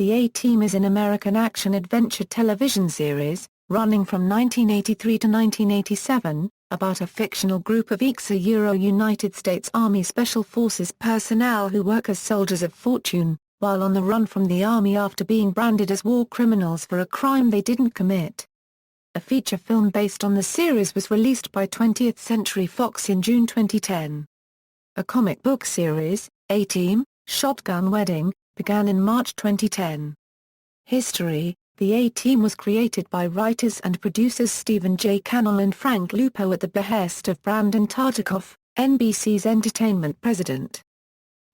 The A-Team is an American action-adventure television series, running from 1983 to 1987, about a fictional group of United States Army Special Forces personnel who work as soldiers of fortune, while on the run from the Army after being branded as war criminals for a crime they didn't commit. A feature film based on the series was released by 20th Century Fox in June 2010. A comic book series, A-Team, Shotgun Wedding, began in March 2010. History: The A-Team was created by writers and producers Stephen J. Cannell and Frank Lupo at the behest of Brandon Tartikoff, NBC's entertainment president.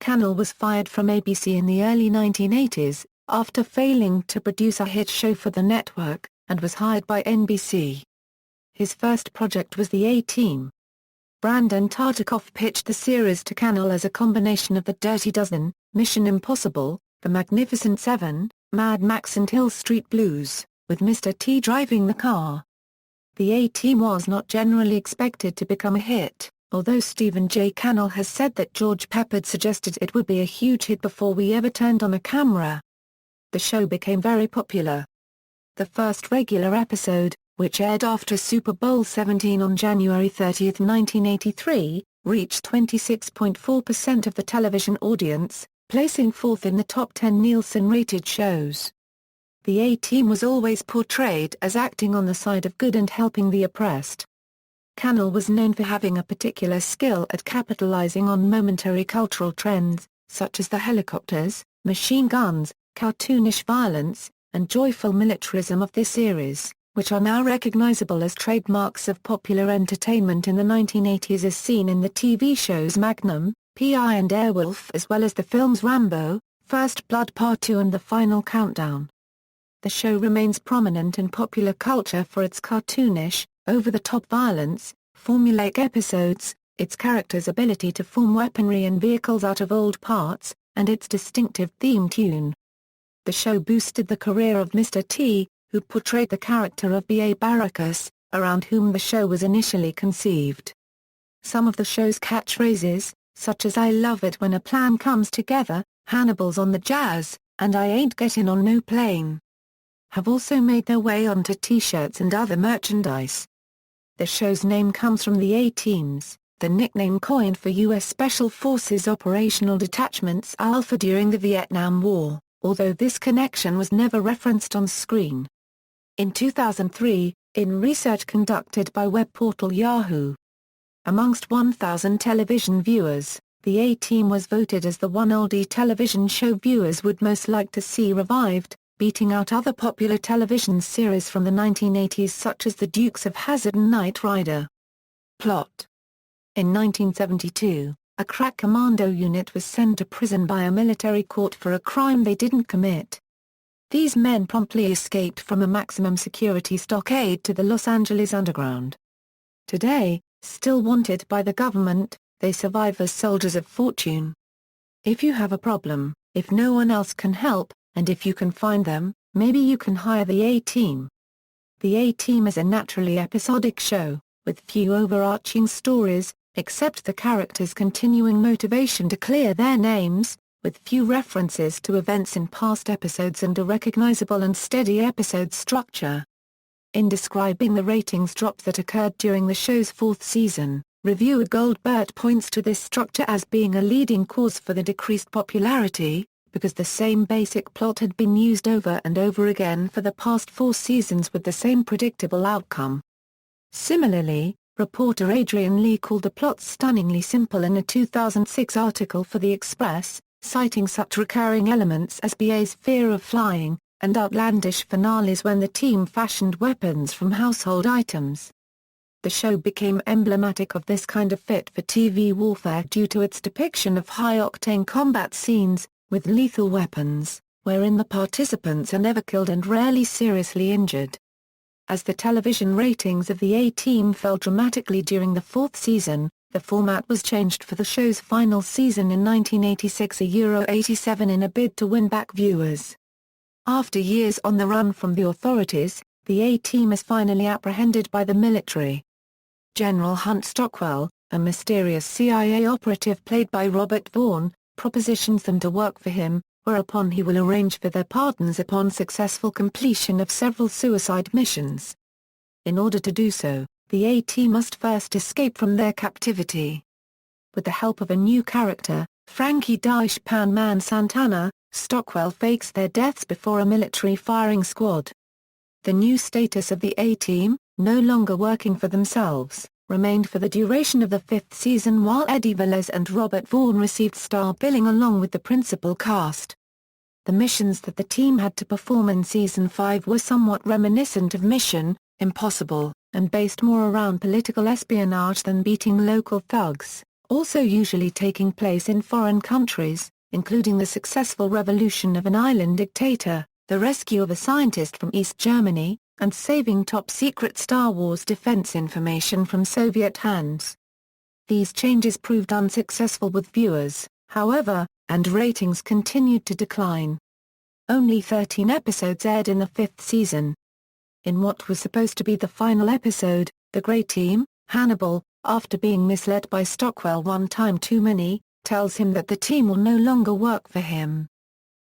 Cannell was fired from ABC in the early 1980s, after failing to produce a hit show for the network, and was hired by NBC. His first project was The A-Team. Brandon Tartikoff pitched the series to Cannell as a combination of The Dirty Dozen, Mission Impossible, The Magnificent Seven, Mad Max and Hill Street Blues, with Mr. T driving the car. The A-Team was not generally expected to become a hit, although Stephen J. Cannell has said that George Peppard suggested it would be a huge hit before we ever turned on a camera. The show became very popular. The first regular episode, which aired after Super Bowl XVII on January 30, 1983, reached 26.4% of the television audience, placing fourth in the top 10 Nielsen-rated shows. The A-Team was always portrayed as acting on the side of good and helping the oppressed. Cannell was known for having a particular skill at capitalizing on momentary cultural trends, such as the helicopters, machine guns, cartoonish violence, and joyful militarism of this series, which are now recognizable as trademarks of popular entertainment in the 1980s as seen in the TV shows Magnum, P.I. and Airwolf as well as the films Rambo, First Blood Part 2 and The Final Countdown. The show remains prominent in popular culture for its cartoonish, over-the-top violence, formulaic episodes, its characters' ability to form weaponry and vehicles out of old parts, and its distinctive theme tune. The show boosted the career of Mr. T, who portrayed the character of B.A. Baracus, around whom the show was initially conceived. Some of the show's catchphrases, such as "I love it when a plan comes together," "Hannibal's on the Jazz," and "I ain't getting on no plane," have also made their way onto T-shirts and other merchandise. The show's name comes from the A-Teams, the nickname coined for U.S. Special Forces Operational Detachments Alpha during the Vietnam War, although this connection was never referenced on screen. In 2003, in research conducted by web portal Yahoo, amongst 1,000 television viewers, the A-Team was voted as the one oldie television show viewers would most like to see revived, beating out other popular television series from the 1980s such as The Dukes of Hazzard and Knight Rider. Plot: in 1972, a crack commando unit was sent to prison by a military court for a crime they didn't commit. These men promptly escaped from a maximum security stockade to the Los Angeles underground. Today, still wanted by the government, they survive as soldiers of fortune. If you have a problem, if no one else can help, and if you can find them, maybe you can hire the A-Team. The A-Team is a naturally episodic show, with few overarching stories, except the characters' continuing motivation to clear their names, with few references to events in past episodes and a recognizable and steady episode structure. In describing the ratings drop that occurred during the show's fourth season, reviewer Goldberg points to this structure as being a leading cause for the decreased popularity, because the same basic plot had been used over and over again for the past 4 seasons with the same predictable outcome. Similarly, reporter Adrian Lee called the plot stunningly simple in a 2006 article for The Express, citing such recurring elements as BA's fear of flying, and outlandish finales when the team fashioned weapons from household items. The show became emblematic of this kind of fit-for-TV warfare due to its depiction of high-octane combat scenes, with lethal weapons, wherein the participants are never killed and rarely seriously injured. As the television ratings of the A-Team fell dramatically during the 4th season, the format was changed for the show's final season in 1986 €87 in a bid to win back viewers. After years on the run from the authorities, the A-Team is finally apprehended by the military. General Hunt Stockwell, a mysterious CIA operative played by Robert Vaughn, propositions them to work for him, whereupon he will arrange for their pardons upon successful completion of several suicide missions. In order to do so, the A-Team must first escape from their captivity. With the help of a new character, Frankie Dash Pan Man Santana, Stockwell fakes their deaths before a military firing squad. The new status of the A-Team, no longer working for themselves, remained for the duration of the fifth season, while Eddie Velez and Robert Vaughn received star billing along with the principal cast. The missions that the team had to perform in Season 5 were somewhat reminiscent of Mission Impossible, and based more around political espionage than beating local thugs, also usually taking place in foreign countries, including the successful revolution of an island dictator, the rescue of a scientist from East Germany, and saving top-secret Star Wars defense information from Soviet hands. These changes proved unsuccessful with viewers, however, and ratings continued to decline. Only 13 episodes aired in the fifth season. In what was supposed to be the final episode, the Grey Team, Hannibal, after being misled by Stockwell one time too many, tells him that the team will no longer work for him.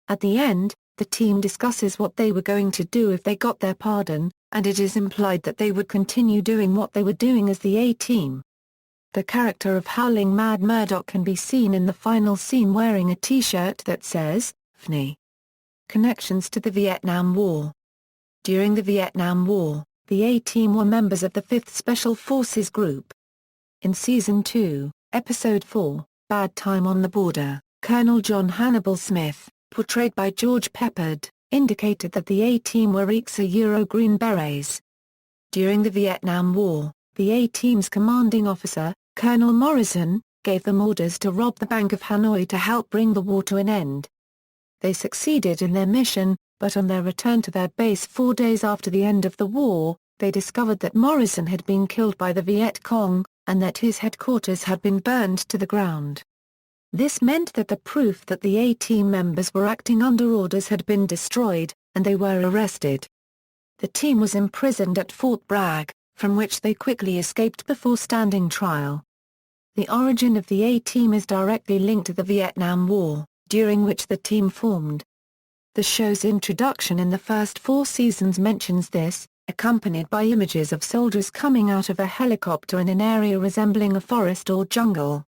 At the end, the team discusses what they were going to do if they got their pardon, and it is implied that they would continue doing what they were doing as the A-Team. The character of Howling Mad Murdoch can be seen in the final scene wearing a T-shirt that says, FNI. Connections to the Vietnam War. During the Vietnam War, the A-Team were members of the 5th Special Forces Group. In Season 2, Episode 4, Bad Time on the Border, Colonel John Hannibal Smith, portrayed by George Peppard, indicated that the A-Team were Euro Green Berets. During the Vietnam War, the A-Team's commanding officer, Colonel Morrison, gave them orders to rob the Bank of Hanoi to help bring the war to an end. They succeeded in their mission, but on their return to their base 4 days after the end of the war, they discovered that Morrison had been killed by the Viet Cong, and that his headquarters had been burned to the ground. This meant that the proof that the A-Team members were acting under orders had been destroyed, and they were arrested. The team was imprisoned at Fort Bragg, from which they quickly escaped before standing trial. The origin of the A-Team is directly linked to the Vietnam War, during which the team formed. The show's introduction in the first 4 seasons mentions this, accompanied by images of soldiers coming out of a helicopter in an area resembling a forest or jungle.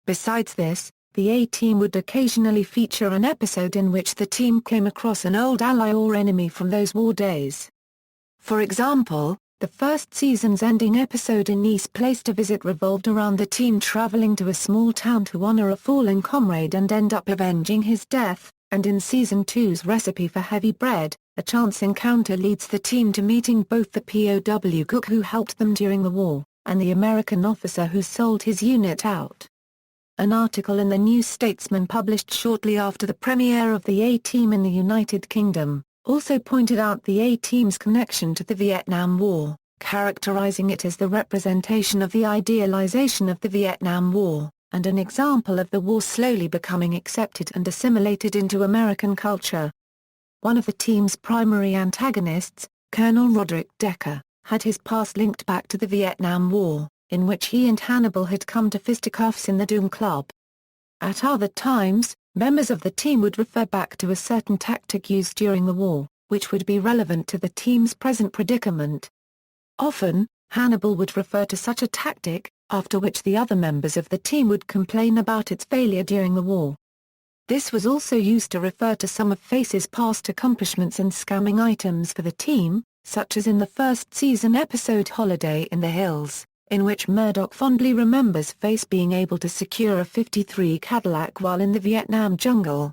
Besides this, the A-Team would occasionally feature an episode in which the team came across an old ally or enemy from those war days. For example, the first season's ending episode In East Place to Visit revolved around the team traveling to a small town to honor a fallen comrade and end up avenging his death, and in Season 2's Recipe for Heavy Bread, a chance encounter leads the team to meeting both the POW cook who helped them during the war, and the American officer who sold his unit out. An article in the New Statesman published shortly after the premiere of the A-Team in the United Kingdom, also pointed out the A-Team's connection to the Vietnam War, characterizing it as the representation of the idealization of the Vietnam War, and an example of the war slowly becoming accepted and assimilated into American culture. One of the team's primary antagonists, Colonel Roderick Decker, had his past linked back to the Vietnam War, in which he and Hannibal had come to fisticuffs in the Doom Club. At other times, members of the team would refer back to a certain tactic used during the war, which would be relevant to the team's present predicament. Often, Hannibal would refer to such a tactic, after which the other members of the team would complain about its failure during the war. This was also used to refer to some of Face's past accomplishments and scamming items for the team, such as in the first season episode Holiday in the Hills, in which Murdoch fondly remembers Face being able to secure a '53 Cadillac while in the Vietnam jungle.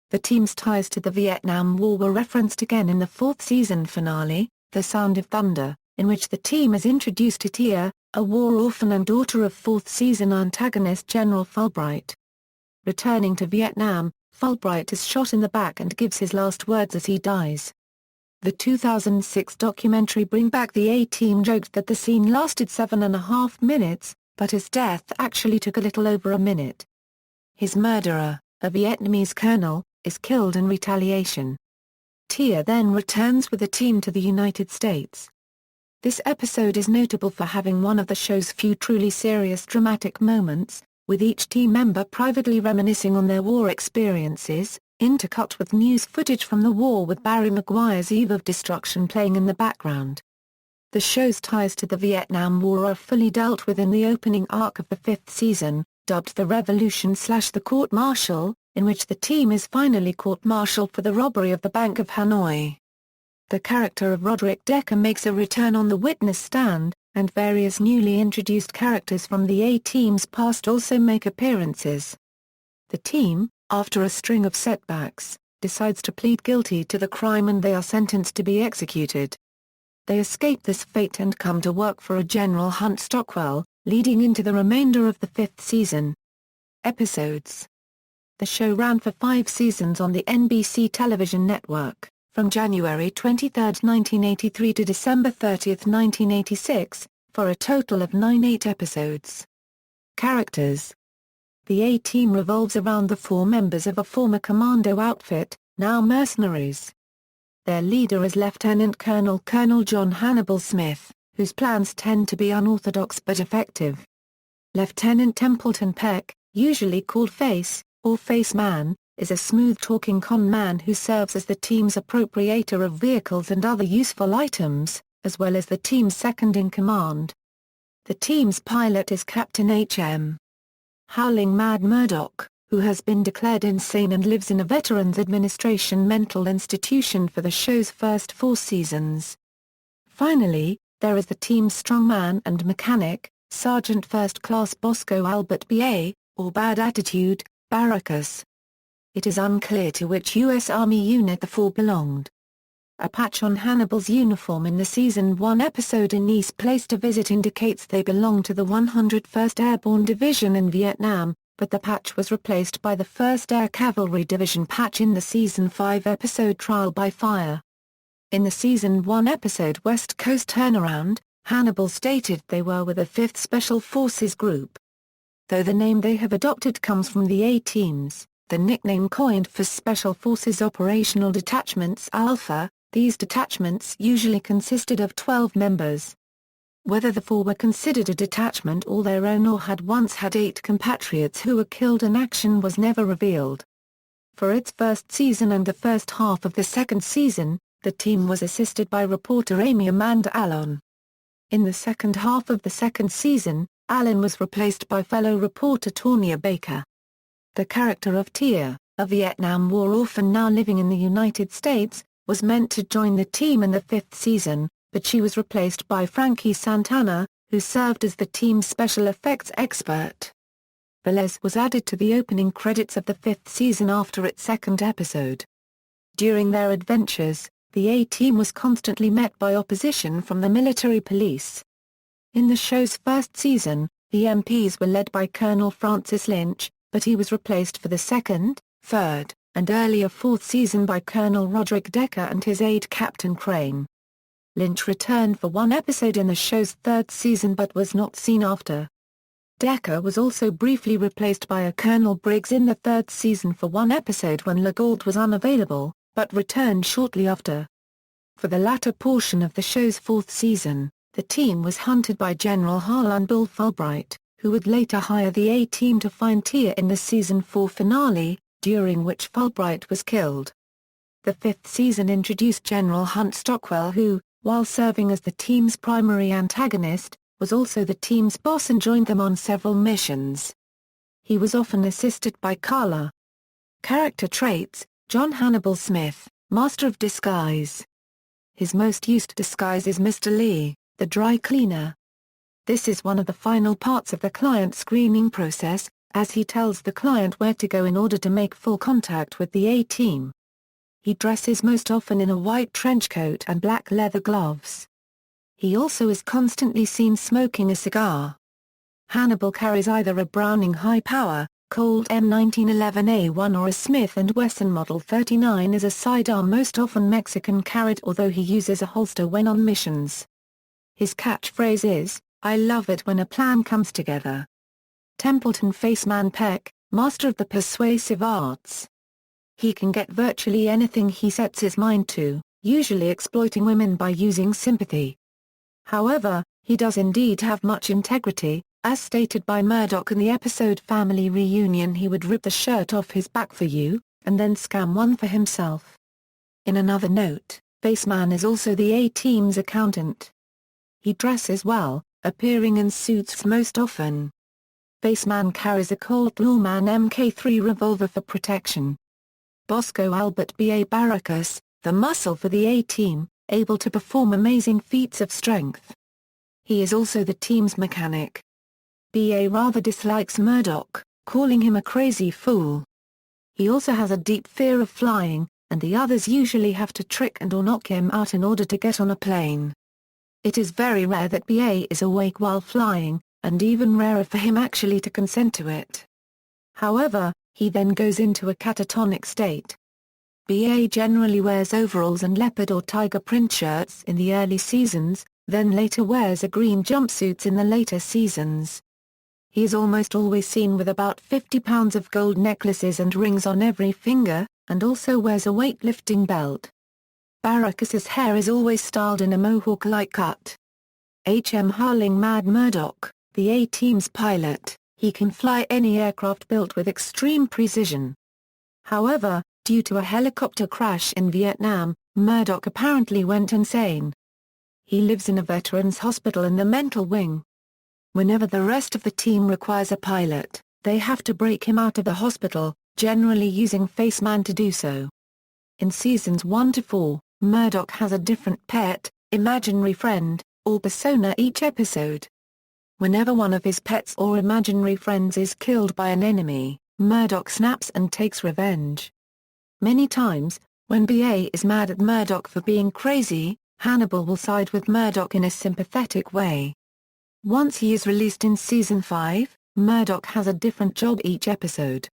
The team's ties to the Vietnam War were referenced again in the 4th season finale, The Sound of Thunder, in which the team is introduced to Tia, a war orphan and daughter of 4th season antagonist General Fulbright. Returning to Vietnam, Fulbright is shot in the back and gives his last words as he dies. The 2006 documentary Bring Back the A-Team joked that the scene lasted 7.5 minutes, but his death actually took a little over a minute. His murderer, a Vietnamese colonel, is killed in retaliation. Tia then returns with the team to the United States. This episode is notable for having one of the show's few truly serious dramatic moments, with each team member privately reminiscing on their war experiences, intercut with news footage from the war with Barry Maguire's Eve of Destruction playing in the background. The show's ties to the Vietnam War are fully dealt with in the opening arc of the 5th season, dubbed The Revolution/The Court-Martial, in which the team is finally court-martialed for the robbery of the Bank of Hanoi. The character of Roderick Decker makes a return on the witness stand, and various newly introduced characters from the A-Team's past also make appearances. The team, after a string of setbacks, decides to plead guilty to the crime and they are sentenced to be executed. They escape this fate and come to work for a General Hunt Stockwell, leading into the remainder of the 5th season. Episodes. The show ran for 5 seasons on the NBC television network, from January 23, 1983 to December 30, 1986, for a total of 8 episodes. Characters. The A-Team revolves around the 4 members of a former commando outfit, now mercenaries. Their leader is Lieutenant Colonel John Hannibal Smith, whose plans tend to be unorthodox but effective. Lieutenant Templeton Peck, usually called Face, or Faceman, is a smooth-talking con man who serves as the team's appropriator of vehicles and other useful items, as well as the team's second-in-command. The team's pilot is Captain H.M. Howling Mad Murdoch, who has been declared insane and lives in a Veterans Administration mental institution for the show's first 4 seasons. Finally, there is the team's strongman and mechanic, Sergeant First Class Bosco Albert B.A., or Bad Attitude, Barracus. It is unclear to which U.S. Army unit the 4 belonged. A patch on Hannibal's uniform in the Season 1 episode In East Place to Visit indicates they belong to the 101st Airborne Division in Vietnam, but the patch was replaced by the 1st Air Cavalry Division patch in the Season 5 episode Trial by Fire. In the Season 1 episode West Coast Turnaround, Hannibal stated they were with the 5th Special Forces Group. Though the name they have adopted comes from the A-Teams, the nickname coined for Special Forces Operational Detachments Alpha, these detachments usually consisted of 12 members. Whether the 4 were considered a detachment all their own or had once had 8 compatriots who were killed in action was never revealed. For its first season and the first half of the second season, the team was assisted by reporter Amy Amanda Allen. In the second half of the second season, Allen was replaced by fellow reporter Tonya Baker. The character of Tia, a Vietnam War orphan now living in the United States, was meant to join the team in the 5th season, but she was replaced by Frankie Santana, who served as the team's special effects expert. Velez was added to the opening credits of the 5th season after its 2nd episode. During their adventures, the A-Team was constantly met by opposition from the military police. In the show's first season, the MPs were led by Colonel Francis Lynch, but he was replaced for the 2nd, 3rd, and earlier 4th season by Colonel Roderick Decker and his aide Captain Crane. Lynch returned for 1 episode in the show's 3rd season but was not seen after. Decker was also briefly replaced by a Colonel Briggs in the 3rd season for 1 episode when Legault was unavailable, but returned shortly after. For the latter portion of the show's 4th season, the team was hunted by General Harlan Bull Fulbright, who would later hire the A-Team to find Tia in the Season 4 finale, during which Fulbright was killed. The 5th season introduced General Hunt Stockwell who, while serving as the team's primary antagonist, was also the team's boss and joined them on several missions. He was often assisted by Carla. Character traits: John Hannibal Smith, Master of Disguise. His most used disguise is Mr. Lee, the dry cleaner. This is one of the final parts of the client screening process, as he tells the client where to go in order to make full contact with the A-Team. He dresses most often in a white trench coat and black leather gloves. He also is constantly seen smoking a cigar. Hannibal carries either a Browning high-power, Colt M1911A1 or a Smith & Wesson Model 39 as a sidearm, most often Mexican carried, although he uses a holster when on missions. His catchphrase is, "I love it when a plan comes together." Templeton Faceman Peck, master of the persuasive arts. He can get virtually anything he sets his mind to, usually exploiting women by using sympathy. However, he does indeed have much integrity, as stated by Murdoch in the episode Family Reunion. He would rip the shirt off his back for you, and then scam one for himself. In another note, Faceman is also the A-Team's accountant. He dresses well, appearing in suits most often. Faceman carries a Colt Lawman Mk3 revolver for protection. Bosco Albert B.A. Baracus, the muscle for the A-Team, able to perform amazing feats of strength. He is also the team's mechanic. B.A. rather dislikes Murdoch, calling him a crazy fool. He also has a deep fear of flying, and the others usually have to trick and or knock him out in order to get on a plane. It is very rare that B.A. is awake while flying, and even rarer for him actually to consent to it. However, he then goes into a catatonic state. B.A. generally wears overalls and leopard or tiger print shirts in the early seasons, then later wears a green jumpsuits in the later seasons. He is almost always seen with about 50 pounds of gold necklaces and rings on every finger, and also wears a weightlifting belt. Baracus's hair is always styled in a mohawk-like cut. H.M. Harling Mad Murdoch, the A-Team's pilot, he can fly any aircraft built with extreme precision. However, due to a helicopter crash in Vietnam, Murdoch apparently went insane. He lives in a veterans hospital in the mental wing. Whenever the rest of the team requires a pilot, they have to break him out of the hospital, generally using Faceman to do so. In seasons 1 to 4, Murdoch has a different pet, imaginary friend, or persona each episode. Whenever one of his pets or imaginary friends is killed by an enemy, Murdoch snaps and takes revenge. Many times, when B.A. is mad at Murdoch for being crazy, Hannibal will side with Murdoch in a sympathetic way. Once he is released in Season 5, Murdoch has a different job each episode.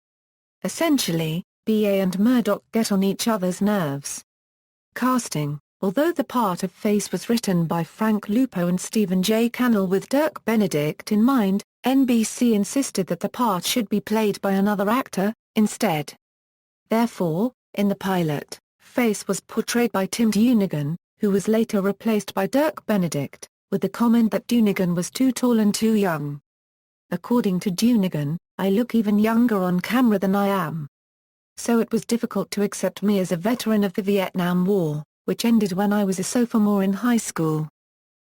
Essentially, B.A. and Murdoch get on each other's nerves. Casting: although the part of Face was written by Frank Lupo and Stephen J. Cannell with Dirk Benedict in mind, NBC insisted that the part should be played by another actor, instead. Therefore, in the pilot, Face was portrayed by Tim Dunigan, who was later replaced by Dirk Benedict, with the comment that Dunigan was too tall and too young. According to Dunigan, "I look even younger on camera than I am. So it was difficult to accept me as a veteran of the Vietnam War, which ended when I was a sophomore in high school."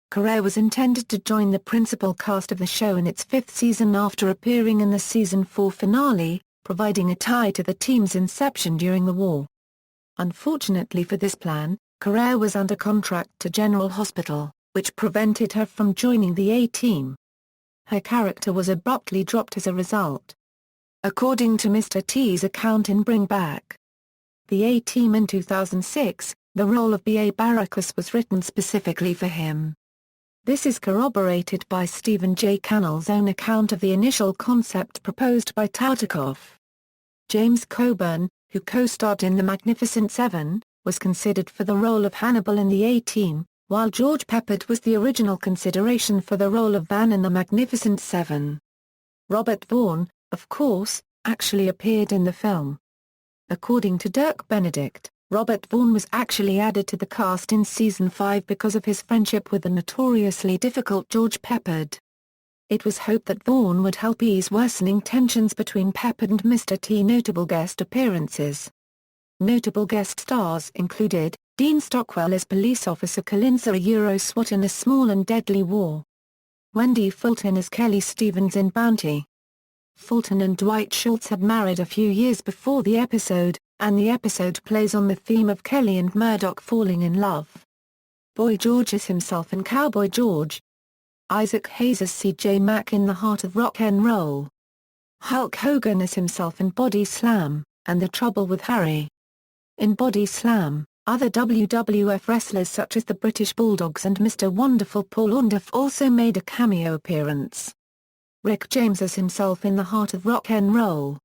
Carrere was intended to join the principal cast of the show in its 5th season after appearing in the Season 4 finale, providing a tie to the team's inception during the war. Unfortunately for this plan, Carrere was under contract to General Hospital, which prevented her from joining the A-Team. Her character was abruptly dropped as a result. According to Mr. T's account in Bring Back the A-Team in 2006, the role of B.A. Baracus was written specifically for him. This is corroborated by Stephen J. Cannell's own account of the initial concept proposed by Tartikoff. James Coburn, who co-starred in The Magnificent Seven, was considered for the role of Hannibal in the A-Team, while George Peppard was the original consideration for the role of Van in The Magnificent Seven. Robert Vaughn, of course, actually appeared in the film. According to Dirk Benedict, Robert Vaughn was actually added to the cast in Season 5 because of his friendship with the notoriously difficult George Peppard. It was hoped that Vaughn would help ease worsening tensions between Peppard and Mr. T. Notable guest appearances. Notable guest stars included, Dean Stockwell as police officer Colinsa SWAT in A Small and Deadly War. Wendy Fulton as Kelly Stevens in Bounty. Fulton and Dwight Schultz had married a few years before the episode, and the episode plays on the theme of Kelly and Murdoch falling in love. Boy George as himself in Cowboy George. Isaac Hayes as C.J. Mack in The Heart of Rock 'n' Roll. Hulk Hogan as himself in Body Slam, and The Trouble with Harry. In Body Slam, other WWF wrestlers such as the British Bulldogs and Mr. Wonderful Paul Orndorff also made a cameo appearance. Rick James as himself in The Heart of Rock 'n' Roll.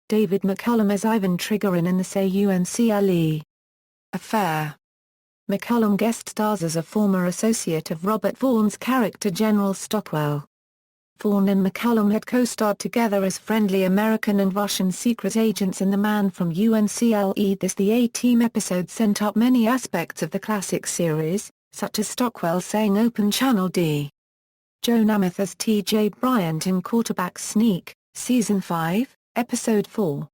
David Mccallum as Ivan Trigorin in The Say Uncle Affair. Mccallum guest stars as a former associate of Robert Vaughn's character General Stockwell. Vaughn and Mccallum had co-starred together as friendly American and Russian secret agents in The Man from Uncle. The A-Team episode sent up many aspects of the classic series, such as Stockwell saying Open Channel D. Joe Namath as T.J. Bryant in Quarterback Sneak, Season 5, Episode 4.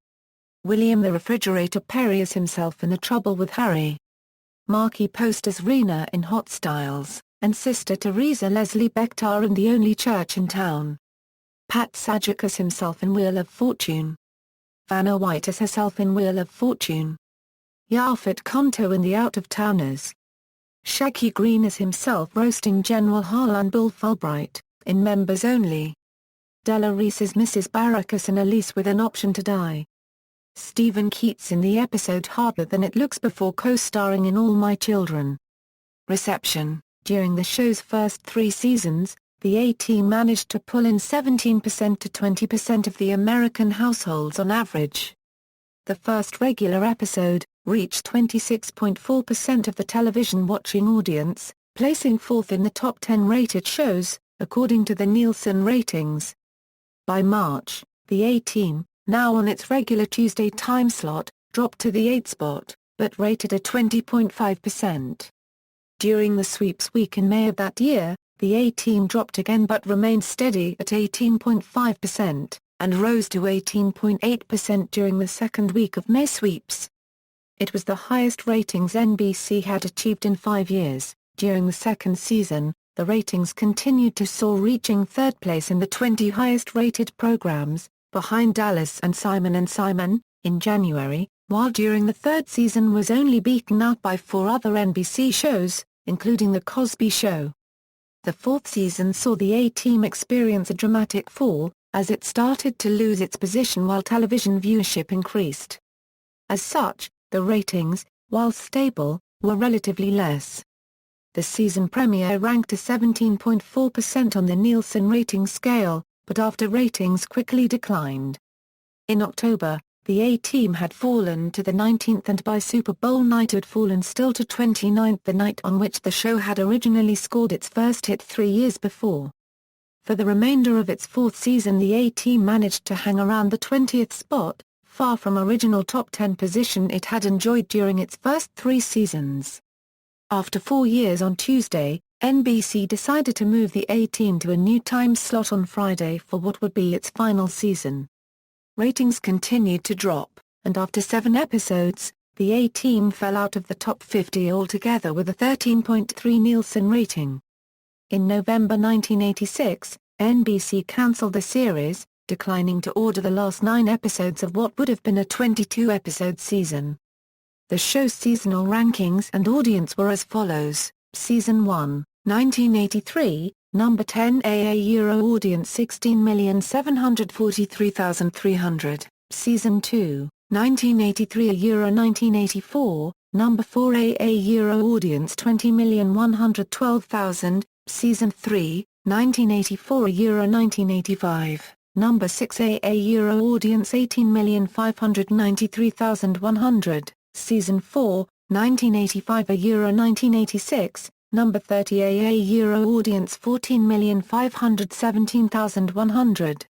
William the Refrigerator Perry as himself in The Trouble with Harry. Markie Post as Rena in Hot Styles, and Sister Teresa Leslie Bectar in The Only Church in Town. Pat Sajak as himself in Wheel of Fortune. Vanna White as herself in Wheel of Fortune. Yaphet Kotto in The Out-of-Towners. Shaggy Green as himself roasting General Harlan Bull Fulbright, in Members Only. Della Reese as Mrs. Baracus in A Lease with an Option to Die. Stephen Keats in the episode Harder Than It Looks before co-starring in All My Children. Reception. During the show's first 3 seasons, the A-Team managed to pull in 17% to 20% of the American households on average. The first regular episode reached 26.4% of the television-watching audience, placing 4th in the top 10 rated shows, according to the Nielsen ratings. By March, the A-Team, now on its regular Tuesday time slot, dropped to the 8th spot, but rated at 20.5%. During the sweeps week in May of that year, the A-Team dropped again but remained steady at 18.5%, and rose to 18.8% during the second week of May sweeps. It was the highest ratings NBC had achieved in 5 years. During the second season, the ratings continued to soar, reaching 3rd place in the 20 highest-rated programs, behind Dallas and Simon & Simon, in January, while during the 3rd season was only beaten out by 4 other NBC shows, including The Cosby Show. The 4th season saw the A-Team experience a dramatic fall, as it started to lose its position while television viewership increased. As such, the ratings, while stable, were relatively less. The season premiere ranked a 17.4% on the Nielsen rating scale, but after ratings quickly declined. In October, the A-Team had fallen to the 19th and by Super Bowl night had fallen still to 29th, the night on which the show had originally scored its first hit 3 years before. For the remainder of its 4th season, the A-Team managed to hang around the 20th spot, far from original top 10 position it had enjoyed during its first 3 seasons. After 4 years on Tuesday, NBC decided to move the A-Team to a new time slot on Friday for what would be its final season. Ratings continued to drop, and after 7 episodes, the A-Team fell out of the top 50 altogether with a 13.3 Nielsen rating. In November 1986, NBC cancelled the series, declining to order the last 9 episodes of what would have been a 22-episode season. The show's seasonal rankings and audience were as follows: Season 1, 1983, number 10 AA Euro audience 16,743,300, Season 2, 1983 Euro 1984, number 4 AA Euro audience 20,112,000, Season 3, 1984 Euro 1985, number 6 AA Euro audience 18,593,100, Season 4, 1985 Euro 1986, number 30 AA Euro audience 14,517,100.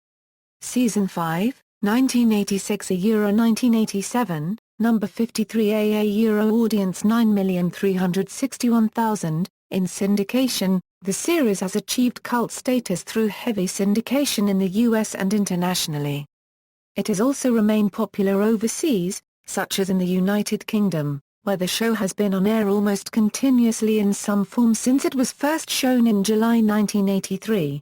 Season 5, 1986 Euro 1987, number 53 AA Euro audience 9,361,000. In syndication, the series has achieved cult status through heavy syndication in the US and internationally. It has also remained popular overseas, such as in the United Kingdom, where the show has been on air almost continuously in some form since it was first shown in July 1983.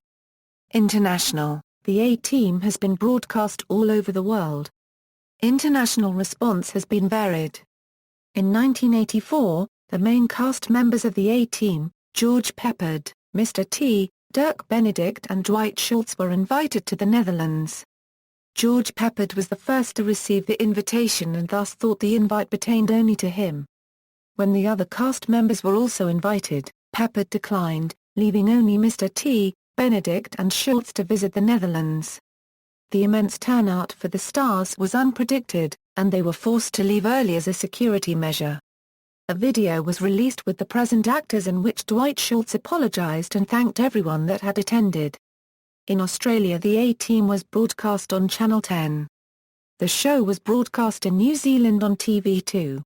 International, the A-Team has been broadcast all over the world. International response has been varied. In 1984, the main cast members of the A-Team, George Peppard, Mr. T, Dirk Benedict and Dwight Schultz were invited to the Netherlands. George Peppard was the first to receive the invitation and thus thought the invite pertained only to him. When the other cast members were also invited, Peppard declined, leaving only Mr. T, Benedict and Schultz to visit the Netherlands. The immense turnout for the stars was unpredicted, and they were forced to leave early as a security measure. A video was released with the present actors in which Dwight Schultz apologized and thanked everyone that had attended. In Australia, the A-Team was broadcast on Channel 10. The show was broadcast in New Zealand on TV2.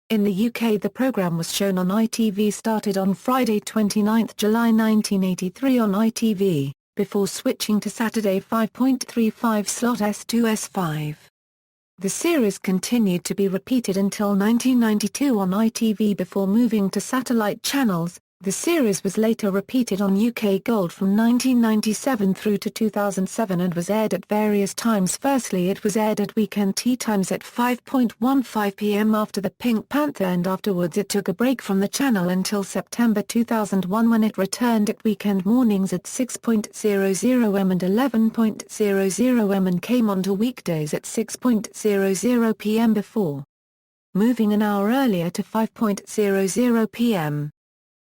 In the UK, the programme was shown on ITV, started on Friday 29 July 1983 on ITV, before switching to Saturday 5.35 slot S2 S5. The series continued to be repeated until 1992 on ITV before moving to satellite channels. The series was later repeated on UK Gold from 1997 through to 2007 and was aired at various times. Firstly, it was aired at weekend tea times at 5:15 p.m. after The Pink Panther, and afterwards it took a break from the channel until September 2001 when it returned at weekend mornings at 6:00 am and 11:00 am and came on to weekdays at 6:00 p.m. before moving an hour earlier to 5:00 p.m.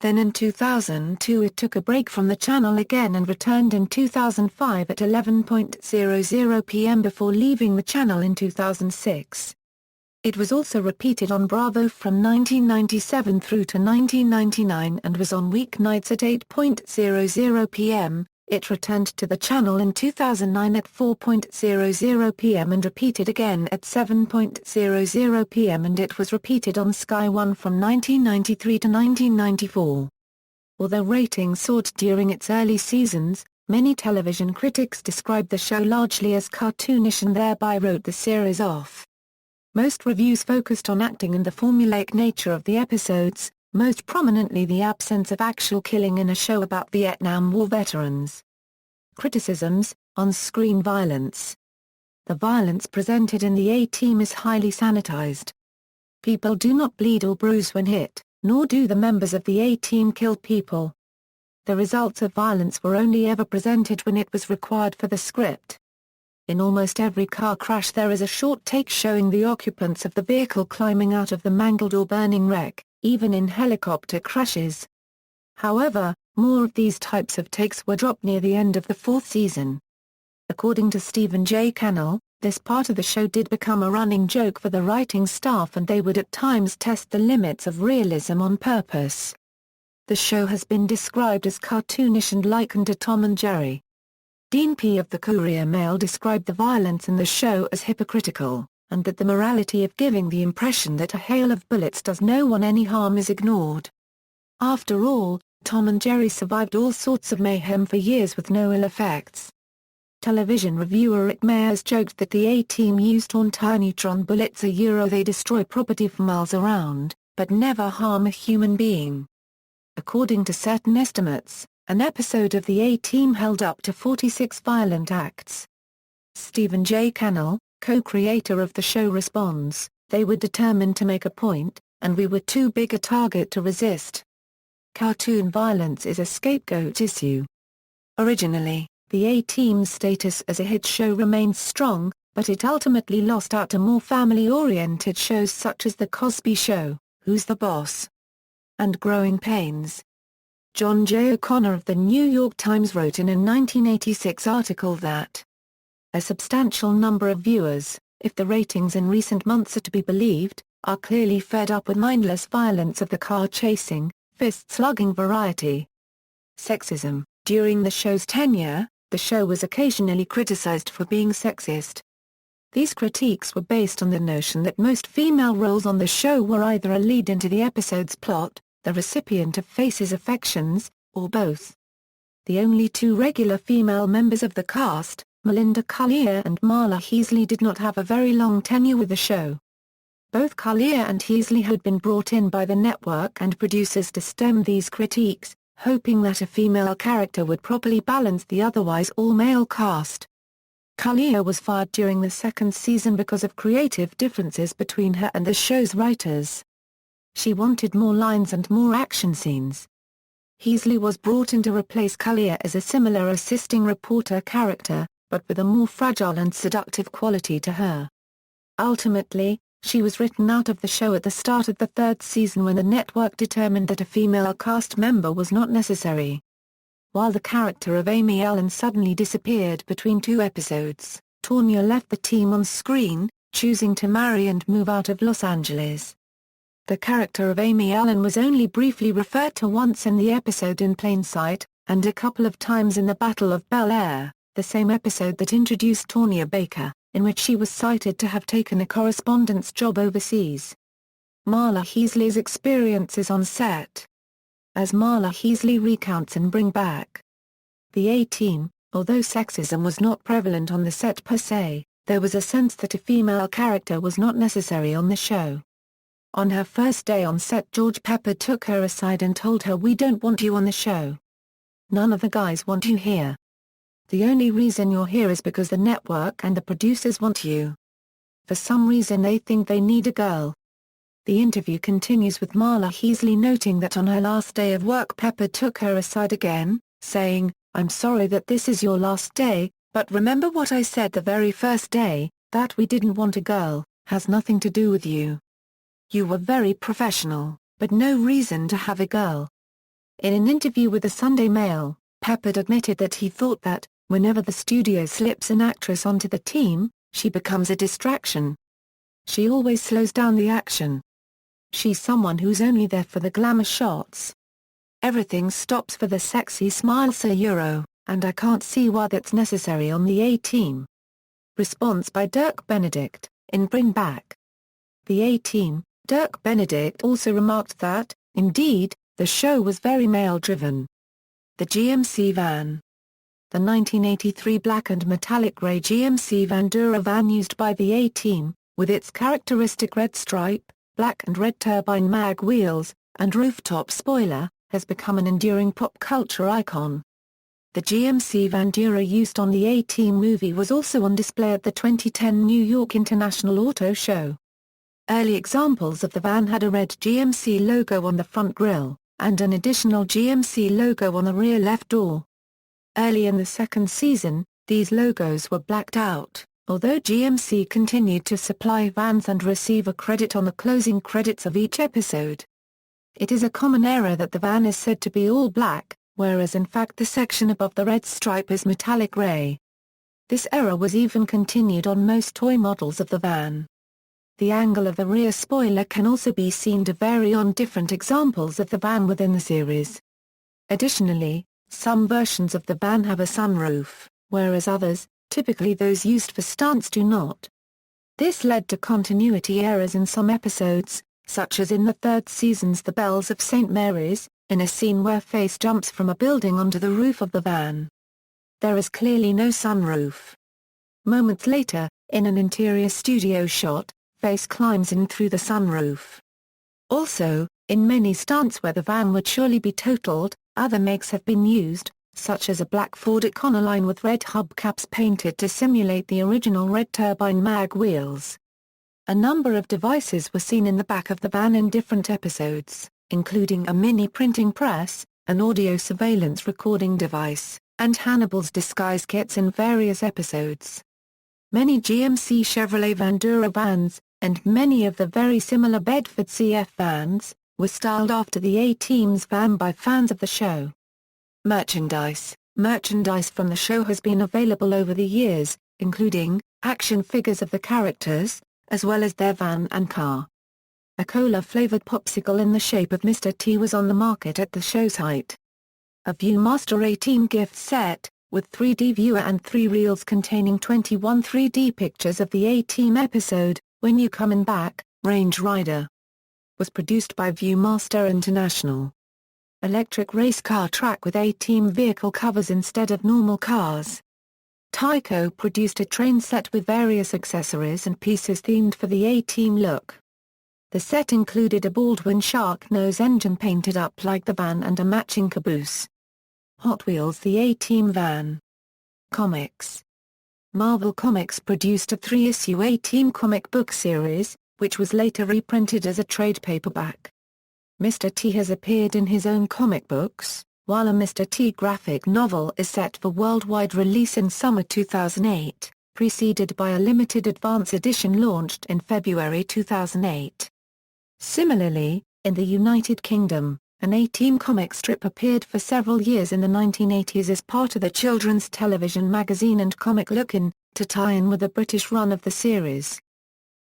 Then in 2002 it took a break from the channel again and returned in 2005 at 11:00 p.m. before leaving the channel in 2006. It was also repeated on Bravo from 1997 through to 1999 and was on weeknights at 8:00 p.m. It returned to the channel in 2009 at 4:00 p.m. and repeated again at 7:00 p.m. and it was repeated on Sky One from 1993 to 1994. Although ratings soared during its early seasons, many television critics described the show largely as cartoonish and thereby wrote the series off. Most reviews focused on acting and the formulaic nature of the episodes, most prominently the absence of actual killing in a show about Vietnam War veterans. Criticisms: on-screen violence. The violence presented in the A-Team is highly sanitized. People do not bleed or bruise when hit, nor do the members of the A-Team kill people. The results of violence were only ever presented when it was required for the script. In almost every car crash there is a short take showing the occupants of the vehicle climbing out of the mangled or burning wreck, even in helicopter crashes. However, more of these types of takes were dropped near the end of the fourth season. According to Stephen J. Cannell, this part of the show did become a running joke for the writing staff and they would at times test the limits of realism on purpose. The show has been described as cartoonish and likened to Tom and Jerry. Dean P. of the Courier-Mail described the violence in the show as hypocritical, and that the morality of giving the impression that a hail of bullets does no one any harm is ignored. After all, Tom and Jerry survived all sorts of mayhem for years with no ill effects. Television reviewer Rick Mayers joked that the A-Team used anti-neutron bullets. They destroy property for miles around, but never harm a human being. According to certain estimates, an episode of the A-Team held up to 46 violent acts. Stephen J. Cannell, co-creator of the show, responds, "They were determined to make a point, and we were too big a target to resist." Cartoon violence is a scapegoat issue. Originally, the A-Team's status as a hit show remained strong, but it ultimately lost out to more family-oriented shows such as The Cosby Show, Who's the Boss? And Growing Pains. John J. O'Connor of the New York Times wrote in a 1986 article that a substantial number of viewers, if the ratings in recent months are to be believed, are clearly fed up with mindless violence of the car-chasing, fist-slugging variety. Sexism. During the show's tenure, the show was occasionally criticized for being sexist. These critiques were based on the notion that most female roles on the show were either a lead into the episode's plot, the recipient of Face's affections, or both. The only two regular female members of the cast, Melinda Collier and Marla Heasley, did not have a very long tenure with the show. Both Collier and Heasley had been brought in by the network and producers to stem these critiques, hoping that a female character would properly balance the otherwise all-male cast. Collier was fired during the second season because of creative differences between her and the show's writers. She wanted more lines and more action scenes. Heasley was brought in to replace Collier as a similar assisting reporter character, but with a more fragile and seductive quality to her. Ultimately, she was written out of the show at the start of the third season when the network determined that a female cast member was not necessary. While the character of Amy Allen suddenly disappeared between two episodes, Tonya left the team on screen, choosing to marry and move out of Los Angeles. The character of Amy Allen was only briefly referred to once in the episode In Plain Sight, and a couple of times in the Battle of Bel Air, the same episode that introduced Tonya Baker, in which she was cited to have taken a correspondence job overseas. Marla Heasley's experiences on set. As Marla Heasley recounts in Bring Back the A-Team, although sexism was not prevalent on the set per se, there was a sense that a female character was not necessary on the show. On her first day on set, George Pepper took her aside and told her, "We don't want you on the show. None of the guys want you here. The only reason you're here is because the network and the producers want you. For some reason they think they need a girl." The interview continues with Marla Heasley noting that on her last day of work Pepper took her aside again, saying, "I'm sorry that this is your last day, but remember what I said the very first day, that we didn't want a girl, has nothing to do with you. You were very professional, but no reason to have a girl." In an interview with the Sunday Mail, Pepper admitted that he thought that, whenever the studio slips an actress onto the team, she becomes a distraction. "She always slows down the action. She's someone who's only there for the glamour shots. Everything stops for the sexy smiles and I can't see why that's necessary on the A-Team." Response by Dirk Benedict, in Bring Back the A-Team. Dirk Benedict also remarked that, indeed, the show was very male-driven. The GMC van. The 1983 black and metallic grey GMC Vandura van used by the A-Team, with its characteristic red stripe, black and red turbine mag wheels, and rooftop spoiler, has become an enduring pop culture icon. The GMC Vandura used on the A-Team movie was also on display at the 2010 New York International Auto Show. Early examples of the van had a red GMC logo on the front grille, and an additional GMC logo on the rear left door. Early in the second season, these logos were blacked out, although GMC continued to supply vans and receive a credit on the closing credits of each episode. It is a common error that the van is said to be all black, whereas in fact the section above the red stripe is metallic gray. This error was even continued on most toy models of the van. The angle of the rear spoiler can also be seen to vary on different examples of the van within the series. Additionally, some versions of the van have a sunroof, whereas others, typically those used for stunts, do not. This led to continuity errors in some episodes, such as in the third season's The Bells of St. Mary's, in a scene where Face jumps from a building onto the roof of the van. There is clearly no sunroof. Moments later, in an interior studio shot, Face climbs in through the sunroof. Also, in many stunts where the van would surely be totaled, other makes have been used, such as a black Ford Econoline with red hubcaps painted to simulate the original red turbine mag wheels. A number of devices were seen in the back of the van in different episodes, including a mini printing press, an audio surveillance recording device, and Hannibal's disguise kits in various episodes. Many GMC Chevrolet Vandura vans, and many of the very similar Bedford CF vans, were styled after the A-Team's van by fans of the show. Merchandise. Merchandise from the show has been available over the years, including action figures of the characters, as well as their van and car. A cola-flavored popsicle in the shape of Mr. T was on the market at the show's height. A Viewmaster A-Team gift set, with 3D viewer and 3 reels containing 21 3D pictures of the A-Team episode, When You Comin' Back, Range Rider, was produced by Viewmaster International. Electric race car track with A-Team vehicle covers instead of normal cars. Tyco produced a train set with various accessories and pieces themed for the A-Team look. The set included a Baldwin shark nose engine painted up like the van and a matching caboose. Hot Wheels: The A-Team Van. Comics. Marvel Comics produced a 3-issue A-Team comic book series, which was later reprinted as a trade paperback. Mr. T has appeared in his own comic books, while a Mr. T graphic novel is set for worldwide release in summer 2008, preceded by a limited advance edition launched in February 2008. Similarly, in the United Kingdom, an A-Team comic strip appeared for several years in the 1980s as part of the children's television magazine and comic Look-In, to tie in with the British run of the series.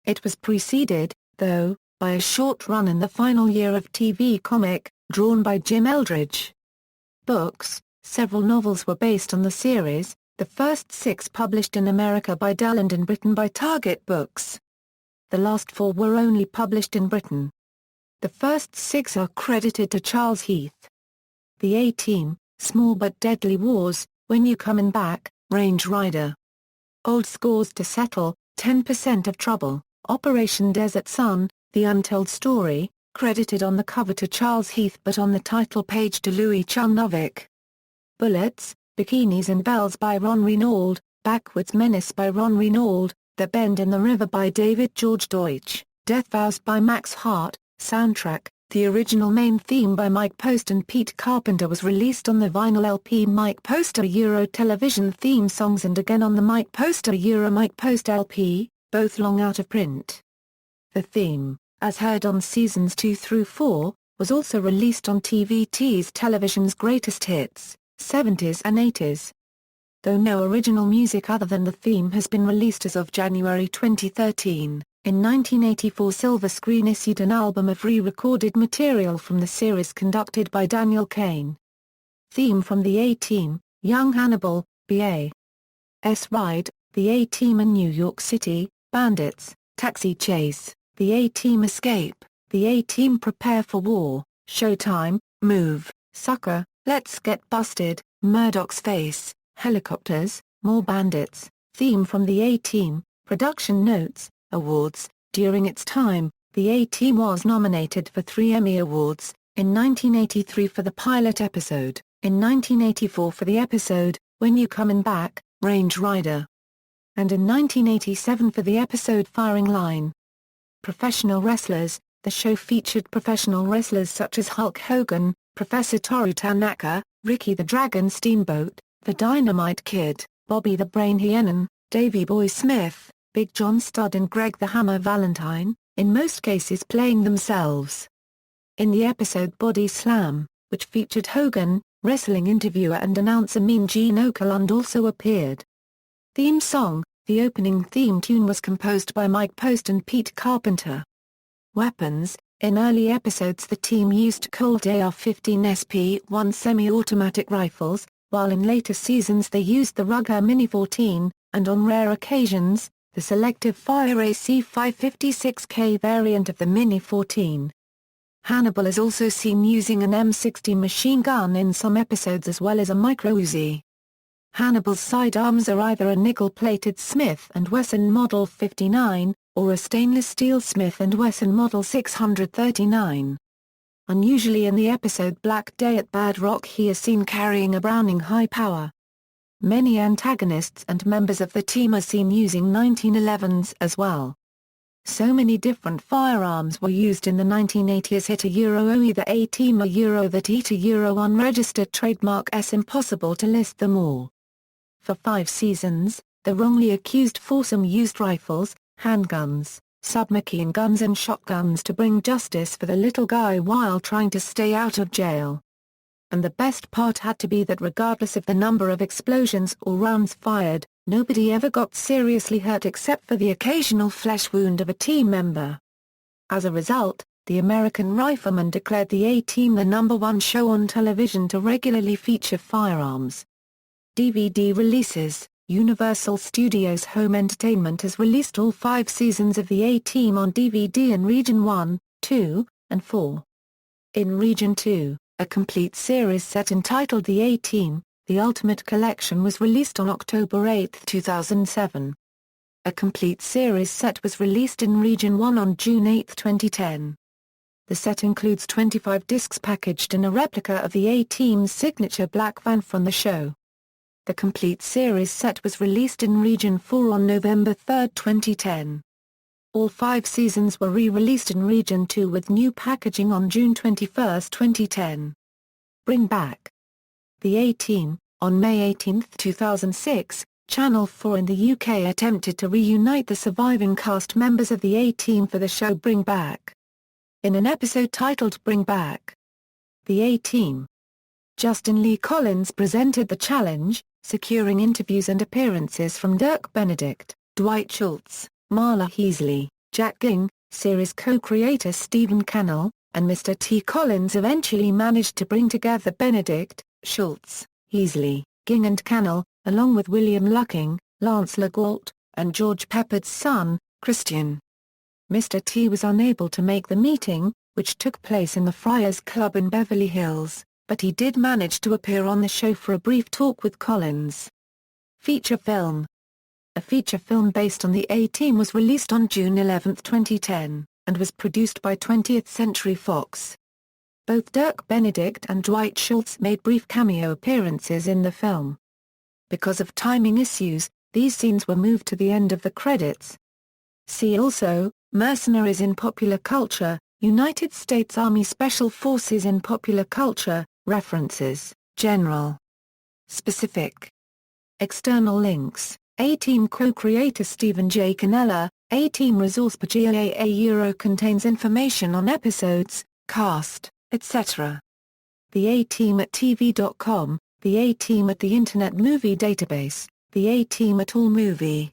It was preceded, though, by a short run in the final year of TV comic, drawn by Jim Eldridge. Books. Several novels were based on the series, the first 6 published in America by Dell and in Britain by Target Books. The last 4 were only published in Britain. The first 6 are credited to Charles Heath. The A-Team, Small but Deadly Wars, When You Comin' Back, Range Rider. Old Scores to Settle, 10% of Trouble, Operation Desert Sun, The Untold Story, credited on the cover to Charles Heath but on the title page to Louis Chumnovic. Bullets, Bikinis and Bells by Ron Renauld, Backwards Menace by Ron Renauld, The Bend in the River by David George Deutsch, Death Vows by Max Hart, soundtrack. The original main theme by Mike Post and Pete Carpenter was released on the vinyl LP Mike Post Euro television theme songs and again on the Mike Post Euro Mike Post LP, both long out of print. The theme, as heard on seasons 2 through 4, was also released on TVT's Television's Greatest Hits, 70s and 80s. Though no original music other than the theme has been released as of January 2013. In 1984 Silver Screen issued an album of re-recorded material from the series conducted by Daniel Kane. Theme from the A-Team, Young Hannibal, B.A.S. Ride, The A-Team in New York City, Bandits, Taxi Chase, The A-Team Escape, The A-Team Prepare for War, Showtime, Move, Sucker, Let's Get Busted, Murdoch's Face, Helicopters, More Bandits, Theme from the A-Team, Production Notes. Awards. During its time, the A-Team was nominated for 3 Emmy Awards, in 1983 for the pilot episode, in 1984 for the episode, When You Comin' Back, Range Rider, and in 1987 for the episode Firing Line. Professional Wrestlers. The show featured professional wrestlers such as Hulk Hogan, Professor Toru Tanaka, Ricky the Dragon Steamboat, The Dynamite Kid, Bobby the Brain Heenan, Davey Boy Smith, Big John Studd and Greg the Hammer Valentine, in most cases playing themselves. In the episode Body Slam, which featured Hogan, wrestling interviewer and announcer Mean Gene Okerlund also appeared. Theme song. The opening theme tune was composed by Mike Post and Pete Carpenter. Weapons. In early episodes the team used Colt AR-15 SP-1 semi-automatic rifles, while in later seasons they used the Ruger Mini-14, and on rare occasions, the selective fire AC-556K variant of the Mini-14. Hannibal is also seen using an M60 machine gun in some episodes as well as a micro-Uzi. Hannibal's sidearms are either a nickel-plated Smith & Wesson Model 59, or a stainless steel Smith & Wesson Model 639. Unusually in the episode Black Day at Bad Rock he is seen carrying a Browning high power. Many antagonists and members of the team are seen using 1911s as well. So many different firearms were used in the 1980s hit OE the A-Team that eat unregistered trademark s impossible to list them all. For 5 seasons, the wrongly accused foursome used rifles, handguns, submachine guns and shotguns to bring justice for the little guy while trying to stay out of jail. And the best part had to be that regardless of the number of explosions or rounds fired, nobody ever got seriously hurt except for the occasional flesh wound of a team member. As a result, the American Rifleman declared the A-Team the #1 show on television to regularly feature firearms. DVD releases. Universal Studios Home Entertainment has released all 5 seasons of the A-Team on DVD in Region 1, 2, and 4. In Region 2, a complete series set entitled The A-Team, The Ultimate Collection was released on October 8, 2007. A complete series set was released in Region 1 on June 8, 2010. The set includes 25 discs packaged in a replica of the A-Team's signature black van from the show. The complete series set was released in Region 4 on November 3, 2010. All 5 seasons were re-released in Region 2 with new packaging on June 21, 2010. Bring Back The A-Team. On May 18, 2006, Channel 4 in the UK attempted to reunite the surviving cast members of the A-Team for the show Bring Back. In an episode titled Bring Back The A-Team, Justin Lee Collins presented the challenge, securing interviews and appearances from Dirk Benedict, Dwight Schultz, Marla Heasley, Jack Ging, series co-creator Stephen Cannell, and Mr. T. Collins eventually managed to bring together Benedict, Schultz, Heasley, Ging and Cannell, along with William Lucking, Lance LeGault, and George Peppard's son, Christian. Mr. T was unable to make the meeting, which took place in the Friars Club in Beverly Hills, but he did manage to appear on the show for a brief talk with Collins. Feature film. a feature film based on the A-Team, was released on June 11, 2010, and was produced by 20th Century Fox. Both Dirk Benedict and Dwight Schultz made brief cameo appearances in the film. Because of timing issues, these scenes were moved to the end of the credits. See also, Mercenaries in Popular Culture, United States Army Special Forces in Popular Culture. References, General. Specific. External links, A-Team co-creator Stephen J. Cannella, A-Team resource PGAA contains information on episodes, cast, etc. The A-Team at TV.com, The A-Team at the Internet Movie Database, The A-Team at AllMovie.